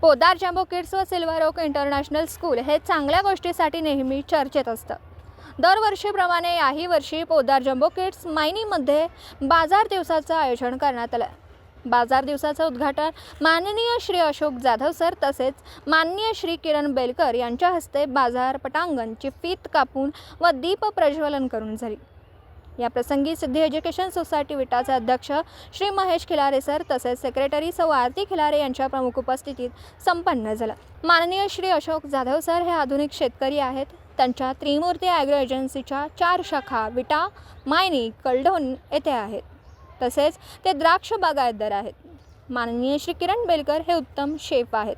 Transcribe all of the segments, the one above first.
Poddar jumbo kids व silver okay international school हे चांगल्या गोष्टीसाठी नेहमी चर्चेत असतं। दरवर्षीप्रमाणे याही वर्षी पोद्दार जम्बो किड्स मायनीमध्ये बाजार दिवसाचं आयोजन करण्यात आलं। बाजार दिवसाचं उद्घाटन माननीय श्री अशोक जाधव सर तसेच माननीय श्री किरण बेलकर यांच्या हस्ते बाजार पटांगणची फीत कापून व दीप प्रज्वलन करून झाली। या प्रसंगी सिद्धी एज्युकेशन सोसायटी विटाचे अध्यक्ष श्री महेश खिलारे सर तसेच सेक्रेटरी सौ आरती खिलारे यांच्या प्रमुख उपस्थितीत संपन्न झाला। माननीय श्री अशोक जाधव सर हे आधुनिक शेतकरी आहेत। त्यांच्या त्रिमूर्ती ॲग्रो एजन्सीच्या 4 शाखा विटा, मायनी, कलडोन येथे आहेत। तसेच ते द्राक्ष बागायतदार आहेत। माननीय श्री किरण बेलकर हे उत्तम शेफ आहेत।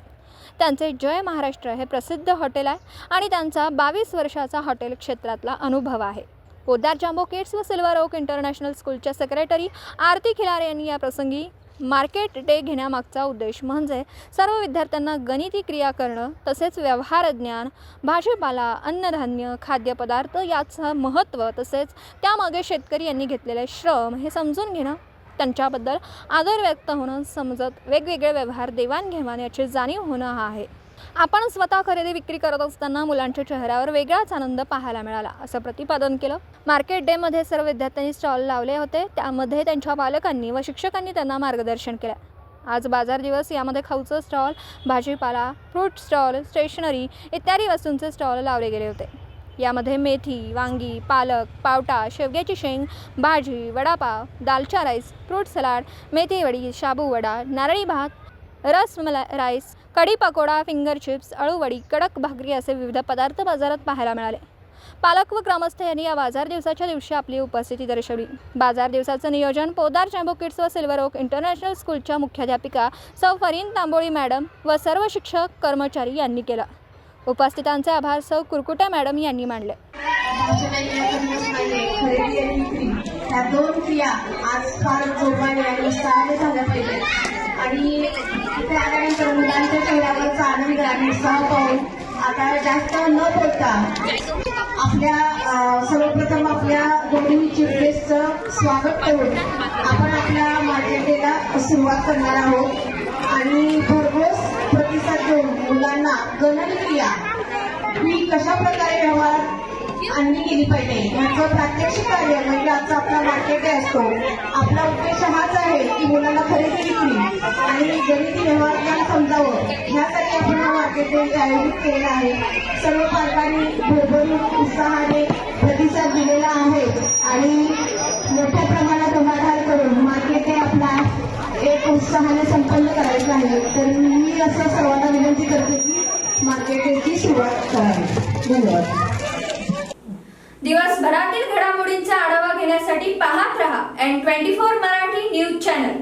त्यांचे जय महाराष्ट्र हे प्रसिद्ध हॉटेल आहे आणि त्यांचा 22 वर्षाचा हॉटेल क्षेत्रातला अनुभव आहे। पोद्दार जम्बो किड्स व सिल्वर ओक इंटरनॅशनल स्कूलच्या सेक्रेटरी आरती खिलारे यांनी या प्रसंगी मार्केट डे घेण्यामागचा उद्देश म्हणजे सर्व विद्यार्थ्यांना गणिती क्रिया करणं तसेच व्यवहार ज्ञान, भाजीपाला, अन्नधान्य, खाद्यपदार्थ याचं महत्त्व तसेच त्यामागे शेतकरी यांनी घेतलेले श्रम हे समजून घेणं, त्यांच्याबद्दल आदर व्यक्त होणं, समजत वेगवेगळे व्यवहार देवाणघेवाण याची जाणीव होणं हा आहे। आपण स्वतः खरेदी विक्री करत असताना मुलांच्या चेहऱ्यावर वेगळाच आनंद पाहायला मिळाला असं प्रतिपादन केलं। मार्केट डे मध्ये सर्व विद्यार्थ्यांनी स्टॉल लावले होते, त्यामध्ये त्यांच्या पालकांनी व शिक्षकांनी त्यांना मार्गदर्शन केलं। आज बाजार दिवस यामध्ये खाऊचं स्टॉल, भाजीपाला, फ्रूट स्टॉल, स्टेशनरी इत्यादी वस्तूंचे स्टॉल लावले गेले होते। यामध्ये मेथी, वांगी, पालक, पावटा, शेवग्याची शेंग, भाजी, वडापाव, दालचा राईस, फ्रूट सलाड, मेथी वडी, शाबू वडा, नारळी भात, रसमलाई राईस, कढी पकोडा, फिंगर चिप्स, अळूवडी, कडक भाकरी असे विविध पदार्थ बाजारात पाहायला मिळाले। पालक व ग्रामस्थ यांनी या बाजार दिवसाच्या दिवशी आपली उपस्थिती दर्शवली। बाजार दिवसाचं नियोजन पोद्दार जम्बो किड्स व सिल्वर ओक इंटरनॅशनल स्कूलच्या मुख्याध्यापिका सौ फरीन तांबोळी मॅडम व सर्व शिक्षक कर्मचारी यांनी केलं। उपस्थितांचे आभार सौ कुरकुटे मॅडम यांनी मानले। या 2 क्रिया आज फार जोमाने आणि उत्साहाने झाल्या पाहिजेत आणि इथे आल्यानंतर मुलांच्या चेहऱ्यावरचा आनंद आणि उत्साह पाहून आता जास्त न बोलता आपल्या सर्वप्रथम आपल्या दोन्ही चीफ गेस्टचं स्वागत करून आपण आपल्या मार्केट डेला सुरुवात करणार आहोत आणि भरघोस प्रतिसाद देऊन मुलांना गणनक्रिया ही कशा प्रकारे व्यवहार आणली गेली पाहिजे याचं प्रात्यक्षिक कार्य म्हणजे आजचा आपला मार्केट डे असतो। आपला उद्देश हाच आहे की मुलांना खरेदी विक्री आणि गणिती व्यवहार ज्ञान समजावं यासाठी आपण हा मार्केट डे आयोजित केलेला आहे। सर्व पालकांनी भरभरून उत्साहाने प्रतिसाद दिलेला आहे आणि मोठ्या प्रमाणात उभारहार करून मार्केट डे आपला एक उत्साहाने संपन्न करायचा आहे। तर मी असं सर्वांना विनंती करते की मार्केट डेची सुरुवात करावी। धन्यवाद। दिवसभरातील घडामोडींचा आढावा घेण्यासाठी पाहत रहा N24 मराठी न्यूज चॅनल।